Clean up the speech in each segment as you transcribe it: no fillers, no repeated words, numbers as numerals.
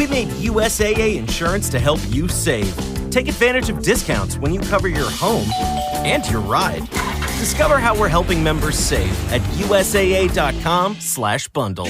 We made USAA insurance to help you save. Take advantage of discounts when you cover your home and your ride. Discover how we're helping members save at USAA.com/bundle.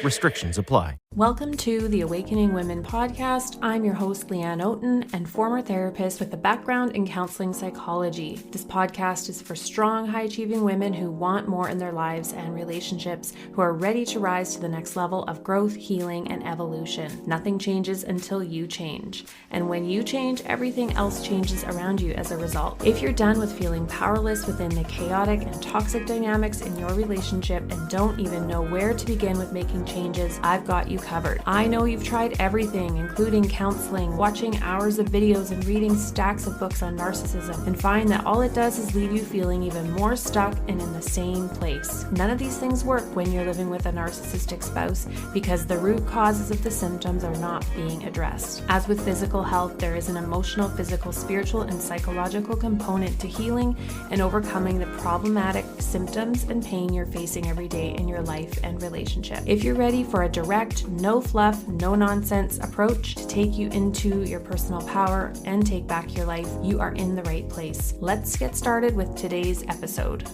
Restrictions apply. Welcome to the Awakening Women podcast. I'm your host, Leanne Oaten, and former therapist with a background in counseling psychology. This podcast is for strong, high-achieving women who want more in their lives and relationships, who are ready to rise to the next level of growth, healing, and evolution. Nothing changes until you change. And when you change, everything else changes around you as a result. If you're done with feeling powerless within the chaotic and toxic dynamics in your relationship and don't even know where to begin with making changes, I've got you covered. I know you've tried everything, including counseling, watching hours of videos, and reading stacks of books on narcissism, and find that all it does is leave you feeling even more stuck and in the same place. None of these things work when you're living with a narcissistic spouse because the root causes of the symptoms are not being addressed. As with physical health, there is an emotional, physical, spiritual, and psychological component to healing and overcoming the problematic symptoms and pain you're facing every day in your life and relationship. If you're ready for a direct, no fluff, no nonsense approach to take you into your personal power and take back your life, you are in the right place. Let's get started with today's episode.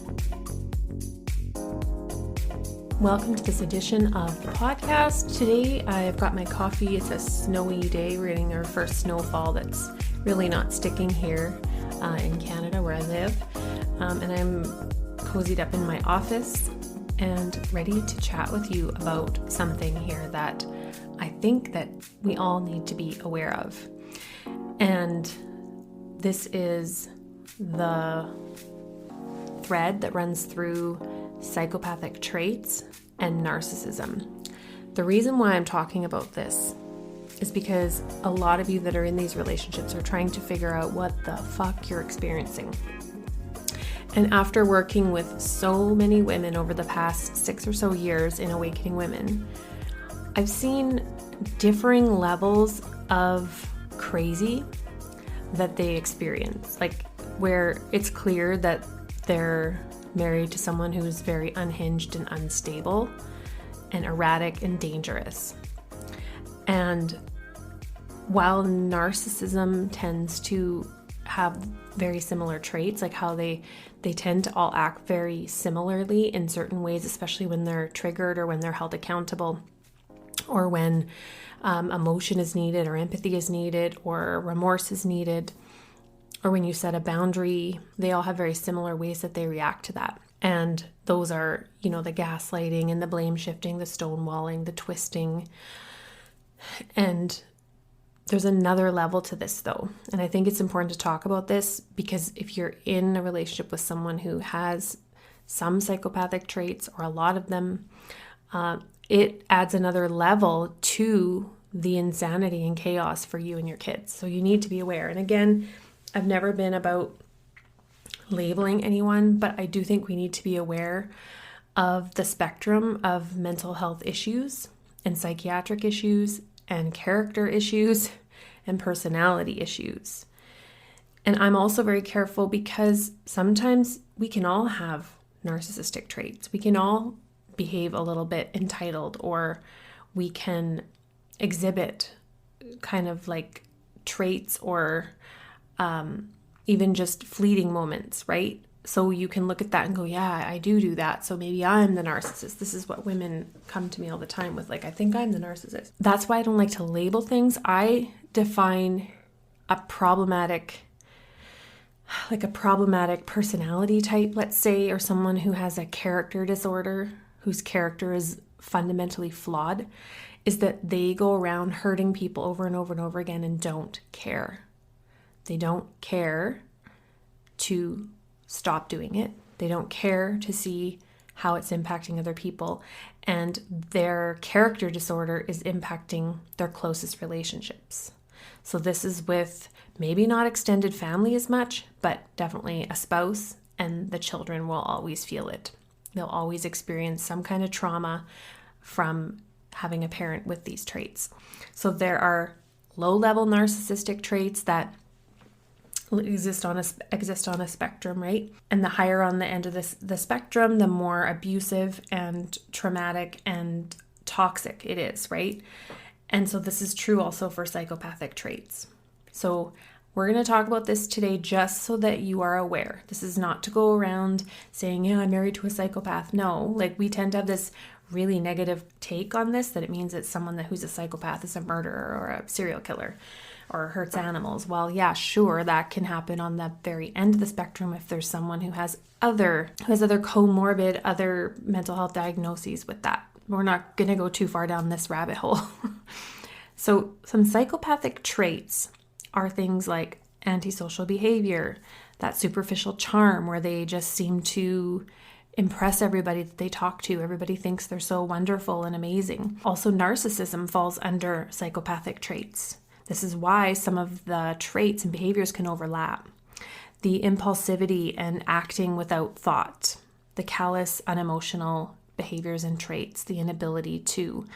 Welcome to this edition of the podcast. Today I've got my coffee. It's a snowy day. We're getting our first snowfall that's really not sticking here in Canada where I live. And I'm cozied up in my office and ready to chat with you about something here that I think that we all need to be aware of. And this is the thread that runs through psychopathic traits and narcissism. The reason why I'm talking about this is because a lot of you that are in these relationships are trying to figure out what the fuck you're experiencing. And after working with so many women over the past 6 or so years in Awakening Women, I've seen differing levels of crazy that they experience. Like where it's clear that they're married to someone who is very unhinged and unstable and erratic and dangerous. And while narcissism tends to have very similar traits, like how they tend to all act very similarly in certain ways, especially when they're triggered or when they're held accountable or when emotion is needed or empathy is needed or remorse is needed or when you set a boundary. They all have very similar ways that they react to that. And those are, the gaslighting and the blame shifting, the stonewalling, the twisting. And there's another level to this though. And I think it's important to talk about this because if you're in a relationship with someone who has some psychopathic traits or a lot of them, it adds another level to the insanity and chaos for you and your kids. So you need to be aware. And again, I've never been about labeling anyone, but I do think we need to be aware of the spectrum of mental health issues and psychiatric issues and character issues and personality issues. And I'm also very careful because sometimes we can all have narcissistic traits. We can all behave a little bit entitled, or we can exhibit kind of like traits or even just fleeting moments, right? So you can look at that and go, yeah, I do that. So maybe I'm the narcissist. This is what women come to me all the time with, like, I think I'm the narcissist. That's why I don't like to label things. I define a problematic personality type, let's say, or someone who has a character disorder, whose character is fundamentally flawed, is that they go around hurting people over and over and over again and don't care. They don't care to stop doing it. They don't care to see how it's impacting other people. And their character disorder is impacting their closest relationships. So this is with maybe not extended family as much, but definitely a spouse, and the children will always feel it. They'll always experience some kind of trauma from having a parent with these traits. So there are low-level narcissistic traits that exist on a spectrum, right? And the higher on the end of the spectrum, the more abusive and traumatic and toxic it is, right? And so this is true also for psychopathic traits. So we're going to talk about this today just so that you are aware. This is not to go around saying, yeah, I'm married to a psychopath. No, like we tend to have this really negative take on this, that it means that someone who's a psychopath is a murderer or a serial killer or hurts animals. Well, yeah, sure, that can happen on the very end of the spectrum if there's someone who has other comorbid, other mental health diagnoses with that. We're not going to go too far down this rabbit hole. So some psychopathic traits are things like antisocial behavior, that superficial charm where they just seem to impress everybody that they talk to. Everybody thinks they're so wonderful and amazing. Also, narcissism falls under psychopathic traits. This is why some of the traits and behaviors can overlap. The impulsivity and acting without thought, the callous, unemotional behaviors and traits, the inability to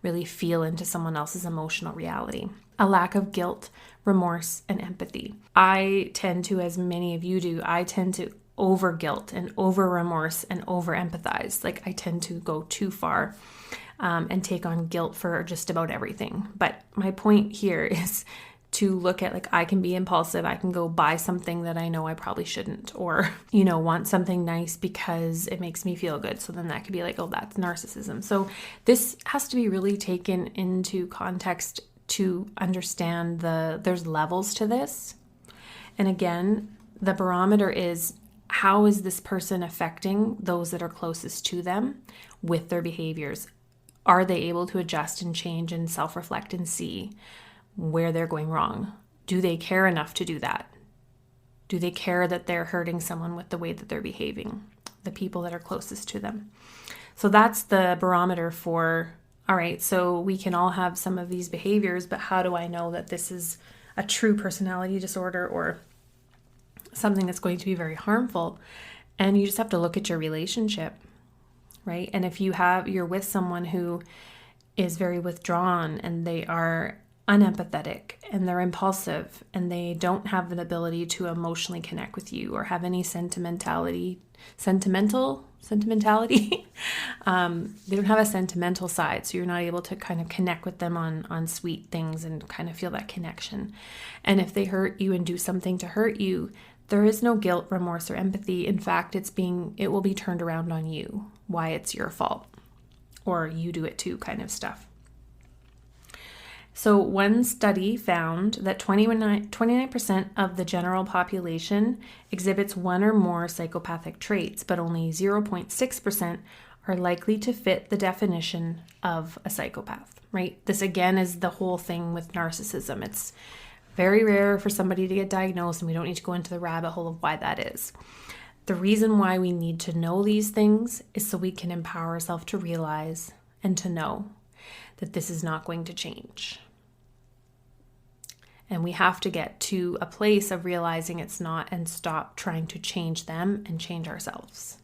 really feel into someone else's emotional reality, a lack of guilt, remorse, and empathy. I tend to, as many of you do, I tend to over guilt and over remorse and over empathize. Like I tend to go too far and take on guilt for just about everything. But my point here is to look at, like, I can be impulsive. I can go buy something that I know I probably shouldn't, or, want something nice because it makes me feel good. So then that could be like, oh, that's narcissism. So this has to be really taken into context to understand there's levels to this. And again, the barometer is, how is this person affecting those that are closest to them with their behaviors? Are they able to adjust and change and self-reflect and see where they're going wrong? Do they care enough to do that? Do they care that they're hurting someone with the way that they're behaving, the people that are closest to them? So that's the barometer for, all right, so we can all have some of these behaviors, but how do I know that this is a true personality disorder or something that's going to be very harmful? And you just have to look at your relationship, right? And if you're with someone who is very withdrawn and they are unempathetic and they're impulsive and they don't have an ability to emotionally connect with you or have any sentimentality, they don't have a sentimental side, so you're not able to kind of connect with them on sweet things and kind of feel that connection. And if they hurt you and do something to hurt you, there is no guilt, remorse, or empathy. In fact, it will be turned around on you, why it's your fault, or you do it too kind of stuff. So one study found that 29% of the general population exhibits one or more psychopathic traits, but only 0.6% are likely to fit the definition of a psychopath, right? This again is the whole thing with narcissism. It's very rare for somebody to get diagnosed, and we don't need to go into the rabbit hole of why that is. The reason why we need to know these things is so we can empower ourselves to realize and to know that this is not going to change. And we have to get to a place of realizing it's not and stop trying to change them and change ourselves.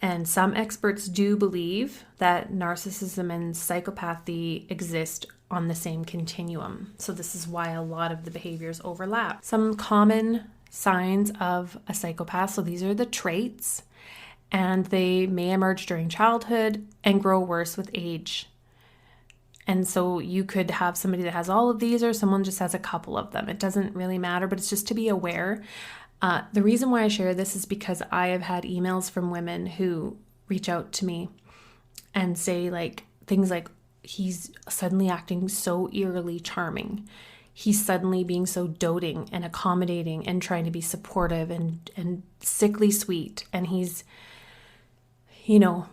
And some experts do believe that narcissism and psychopathy exist on the same continuum. So this is why a lot of the behaviors overlap. Some common signs of a psychopath, so these are the traits, and they may emerge during childhood and grow worse with age. And so you could have somebody that has all of these or someone just has a couple of them. It doesn't really matter, but it's just to be aware. The reason why I share this is because I have had emails from women who reach out to me and say things like, he's suddenly acting so eerily charming. He's suddenly being so doting and accommodating and trying to be supportive and sickly sweet. And he's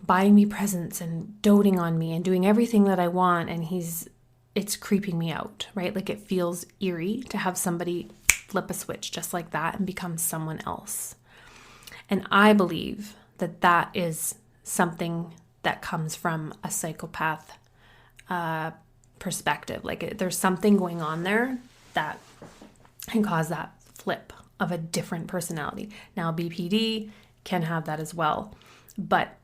buying me presents and doting on me and doing everything that I want. And it's creeping me out, right? Like it feels eerie to have somebody flip a switch just like that and become someone else. And I believe that that is something that comes from a psychopath perspective. Like there's something going on there that can cause that flip of a different personality. Now BPD can have that as well, but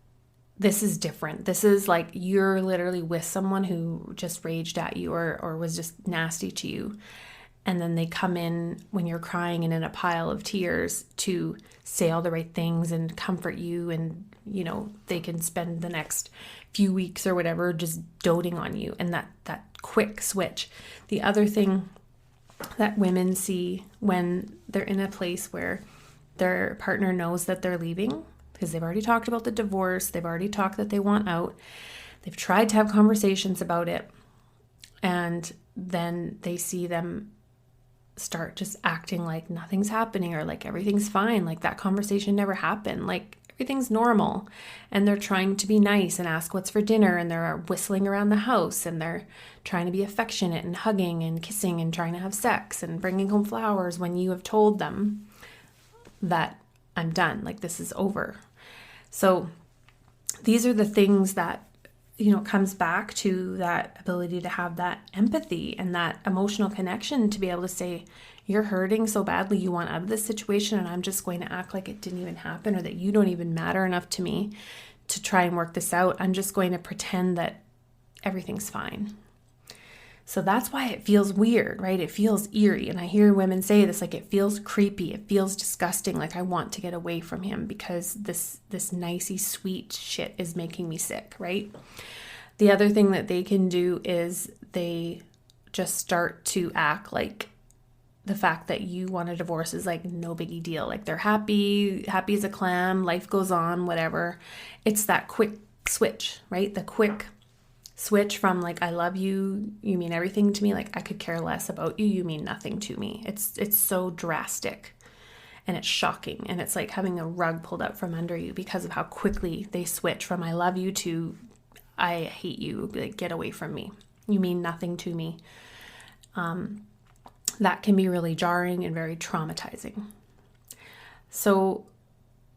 this is different. This is like you're literally with someone who just raged at you or was just nasty to you. And then they come in when you're crying and in a pile of tears to say all the right things and comfort you and they can spend the next few weeks or whatever just doting on you, and that quick switch. The other thing that women see when they're in a place where their partner knows that they're leaving, because they've already talked about the divorce, they've already talked that they want out, they've tried to have conversations about it, and then they see them start just acting like nothing's happening, or like everything's fine, like that conversation never happened, like everything's normal, and they're trying to be nice and ask what's for dinner, and they're whistling around the house, and they're trying to be affectionate and hugging and kissing and trying to have sex and bringing home flowers when you have told them that I'm done, like this is over. So these are the things that comes back to that ability to have that empathy and that emotional connection, to be able to say, you're hurting so badly, you want out of this situation, and I'm just going to act like it didn't even happen, or that you don't even matter enough to me to try and work this out. I'm just going to pretend that everything's fine. So that's why it feels weird, right? It feels eerie. And I hear women say this, like it feels creepy. It feels disgusting. Like I want to get away from him because this nicey sweet shit is making me sick, right? The other thing that they can do is they just start to act like the fact that you want a divorce is like no biggie deal. Like they're happy as a clam, life goes on, whatever. It's that quick switch, right? The quick switch from like, I love you, you mean everything to me, like I could care less about you, you mean nothing to me. It's so drastic, and it's shocking, and it's like having a rug pulled out from under you because of how quickly they switch from I love you to I hate you, like get away from me, you mean nothing to me. That can be really jarring and very traumatizing. So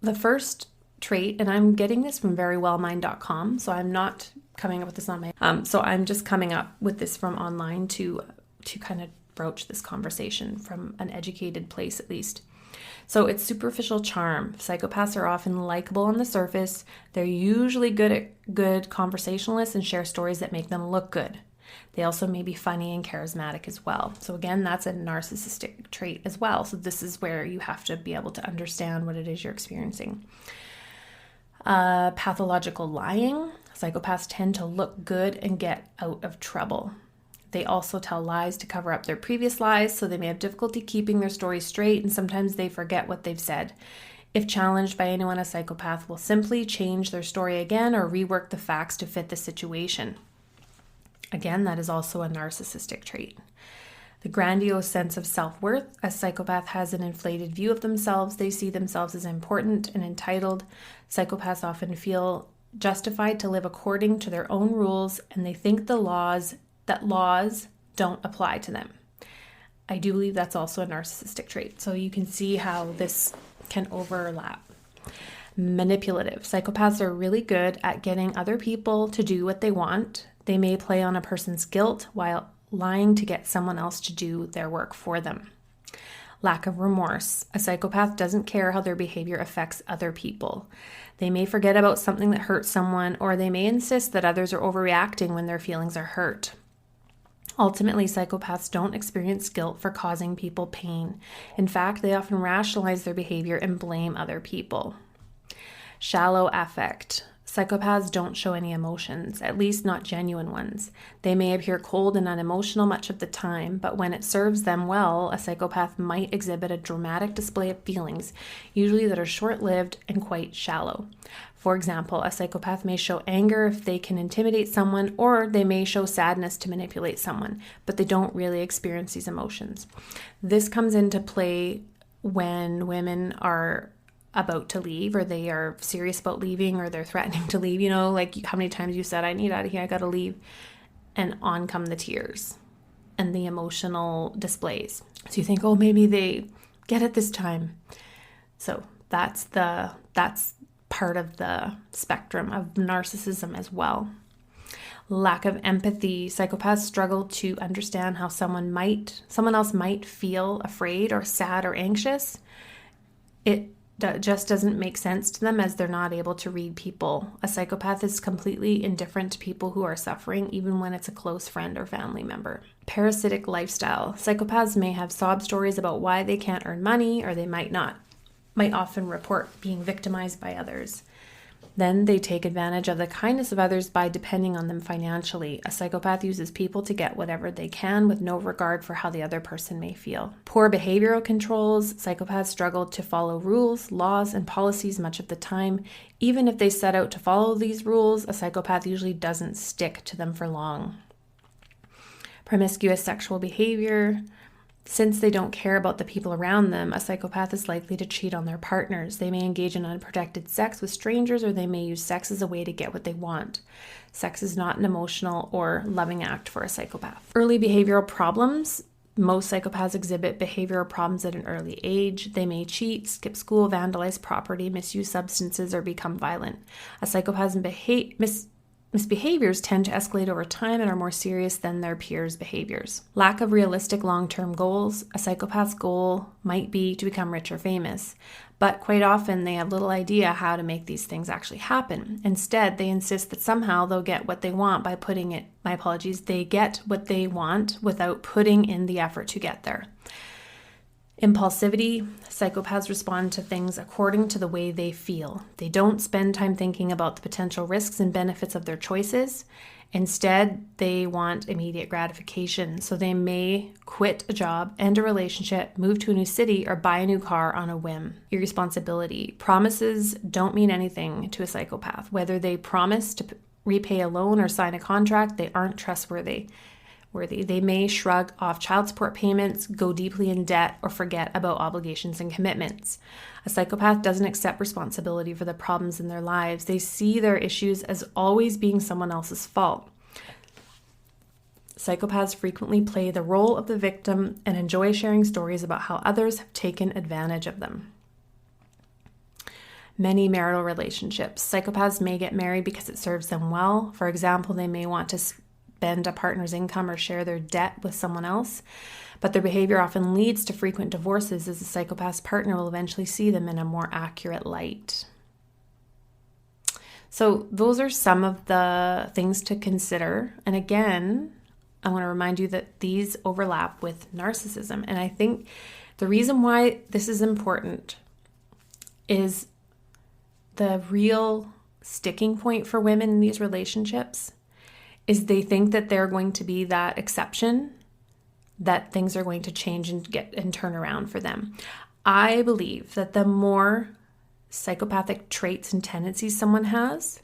the first trait, and I'm getting this from verywellmind.com, so I'm not coming up with this on my so I'm just coming up with this from online to kind of broach this conversation from an educated place, at least. So it's superficial charm. Psychopaths are often likable on the surface. They're usually good conversationalists and share stories that make them look good. They also may be funny and charismatic as well. So again, that's a narcissistic trait as well. So this is where you have to be able to understand what it is you're experiencing. Pathological lying. Psychopaths tend to look good and get out of trouble. They also tell lies to cover up their previous lies, so they may have difficulty keeping their story straight, and sometimes they forget what they've said. If challenged by anyone, a psychopath will simply change their story again or rework the facts to fit the situation. Again, that is also a narcissistic trait. The grandiose sense of self-worth. A psychopath has an inflated view of themselves. They see themselves as important and entitled. Psychopaths often feel justified to live according to their own rules, and they think that laws don't apply to them. I do believe that's also a narcissistic trait. So you can see how this can overlap. Manipulative. Psychopaths are really good at getting other people to do what they want. They may play on a person's guilt while lying to get someone else to do their work for them. Lack of remorse. A psychopath doesn't care how their behavior affects other people. They may forget about something that hurt someone, or they may insist that others are overreacting when their feelings are hurt. Ultimately, psychopaths don't experience guilt for causing people pain. In fact, they often rationalize their behavior and blame other people. Shallow affect. Psychopaths don't show any emotions, at least not genuine ones. They may appear cold and unemotional much of the time, but when it serves them well, a psychopath might exhibit a dramatic display of feelings, usually that are short-lived and quite shallow. For example, a psychopath may show anger if they can intimidate someone, or they may show sadness to manipulate someone, but they don't really experience these emotions. This comes into play when women are about to leave, or they are serious about leaving, or they're threatening to leave, like how many times you said, I need out of here, I gotta leave, and on come the tears and the emotional displays. So you think, oh, maybe they get it this time. So that's part of the spectrum of narcissism as well. Lack of empathy. Psychopaths struggle to understand how someone else might feel afraid or sad or anxious. It just doesn't make sense to them, as they're not able to read people. A psychopath is completely indifferent to people who are suffering, even when it's a close friend or family member. Parasitic lifestyle. Psychopaths may have sob stories about why they can't earn money, or they might often report being victimized by others. Then they take advantage of the kindness of others by depending on them financially. A psychopath uses people to get whatever they can with no regard for how the other person may feel. Poor behavioral controls. Psychopaths struggle to follow rules, laws, and policies much of the time. Even if they set out to follow these rules, a psychopath usually doesn't stick to them for long. Promiscuous sexual behavior. Since they don't care about the people around them, a psychopath is likely to cheat on their partners. They may engage in unprotected sex with strangers, or they may use sex as a way to get what they want. Sex is not an emotional or loving act for a psychopath. Early behavioral problems. Most psychopaths exhibit behavioral problems at an early age. They may cheat, skip school, vandalize property, misuse substances, or become violent. A psychopath's misbehaviors tend to escalate over time and are more serious than their peers' behaviors. Lack of realistic long-term goals. A psychopath's goal might be to become rich or famous, but quite often they have little idea how to make these things actually happen. Instead, they insist that somehow they'll get what they want by they get what they want without putting in the effort to get there. Impulsivity. Psychopaths respond to things according to the way they feel. They don't spend time thinking about the potential risks and benefits of their choices. Instead, they want immediate gratification. So they may quit a job, end a relationship, move to a new city, or buy a new car on a whim. Irresponsibility. Promises don't mean anything to a psychopath. Whether they promise to repay a loan or sign a contract, they aren't trustworthy. They may shrug off child support payments, go deeply in debt, or forget about obligations and commitments. A psychopath doesn't accept responsibility for the problems in their lives. They see their issues as always being someone else's fault. Psychopaths frequently play the role of the victim and enjoy sharing stories about how others have taken advantage of them. Many marital relationships. Psychopaths may get married because it serves them well. For example, they may want to spend a partner's income or share their debt with someone else, but their behavior often leads to frequent divorces as the psychopath's partner will eventually see them in a more accurate light. So those are some of the things to consider. And again, I want to remind you that these overlap with narcissism. And I think the reason why this is important is the real sticking point for women in these relationships is they think that they're going to be that exception, that things are going to change and turn around for them. I believe that the more psychopathic traits and tendencies someone has,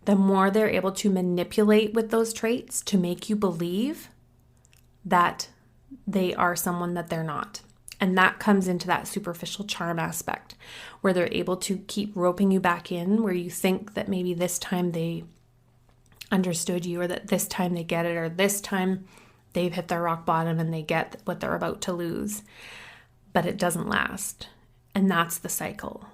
the more they're able to manipulate with those traits to make you believe that they are someone that they're not. And that comes into that superficial charm aspect, where they're able to keep roping you back in, where you think that maybe this time they understood you, or that this time they get it, or this time they've hit their rock bottom and they get what they're about to lose. But it doesn't last. And that's the cycle.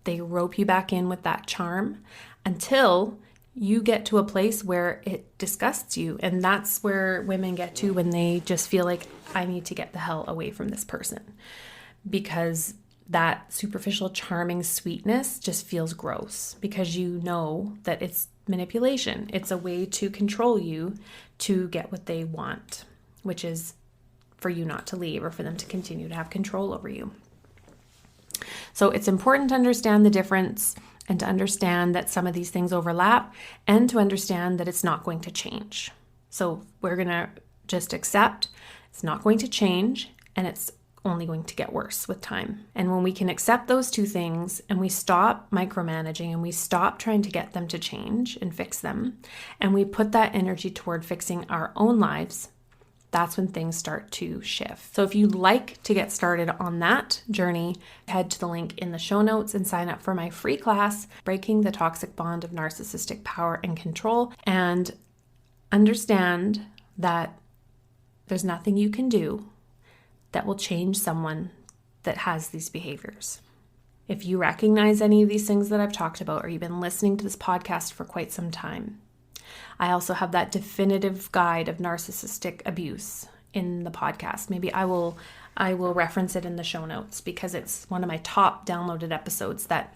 They rope you back in with that charm until you get to a place where it disgusts you. And that's where women get to when they just feel like, I need to get the hell away from this person. Because that superficial charming sweetness just feels gross, because you know that it's manipulation. It's a way to control you to get what they want, which is for you not to leave or for them to continue to have control over you. So it's important to understand the difference and to understand that some of these things overlap and to understand that it's not going to change. So we're going to just accept it's not going to change and it's only going to get worse with time. And when we can accept those two things and we stop micromanaging and we stop trying to get them to change and fix them, and we put that energy toward fixing our own lives, that's when things start to shift. So if you'd like to get started on that journey, head to the link in the show notes and sign up for my free class, Breaking the Toxic Bond of Narcissistic Power and Control, and understand that there's nothing you can do that will change someone that has these behaviors. If you recognize any of these things that I've talked about, or you've been listening to this podcast for quite some time, I also have that definitive guide of narcissistic abuse in the podcast. Maybe I will reference it in the show notes because it's one of my top downloaded episodes that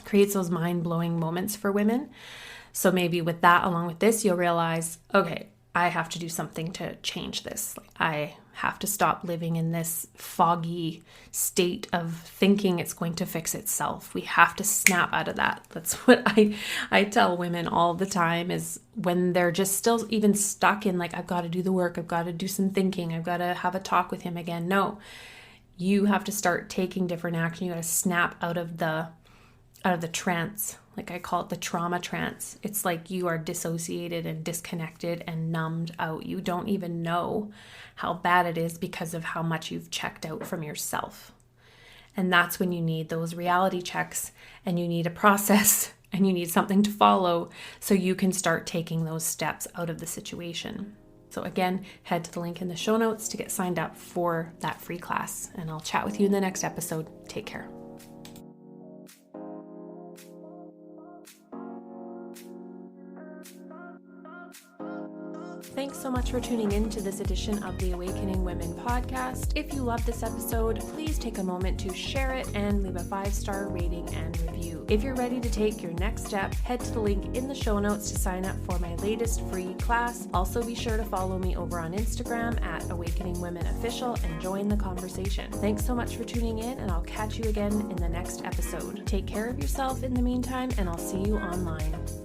creates those mind-blowing moments for women. So maybe with that, along with this, you'll realize, okay, I have to do something to change this. I have to stop living in this foggy state of thinking it's going to fix itself. We have to snap out of that. That's what I tell women all the time, is when they're just still even stuck in like, I've got to do the work, I've got to do some thinking, I've got to have a talk with him again. No, you have to start taking different action. You got to snap out of the trance. Like I call it the trauma trance. It's like you are dissociated and disconnected and numbed out. You don't even know how bad it is because of how much you've checked out from yourself. And that's when you need those reality checks, and you need a process, and you need something to follow so you can start taking those steps out of the situation. So again, head to the link in the show notes to get signed up for that free class, and I'll chat with you in the next episode. Take care. Thanks so much for tuning in to this edition of the Awakening Women podcast. If you loved this episode, please take a moment to share it and leave a 5-star rating and review. If you're ready to take your next step, head to the link in the show notes to sign up for my latest free class. Also, be sure to follow me over on Instagram at Awakening Women Official and join the conversation. Thanks so much for tuning in, and I'll catch you again in the next episode. Take care of yourself in the meantime, and I'll see you online.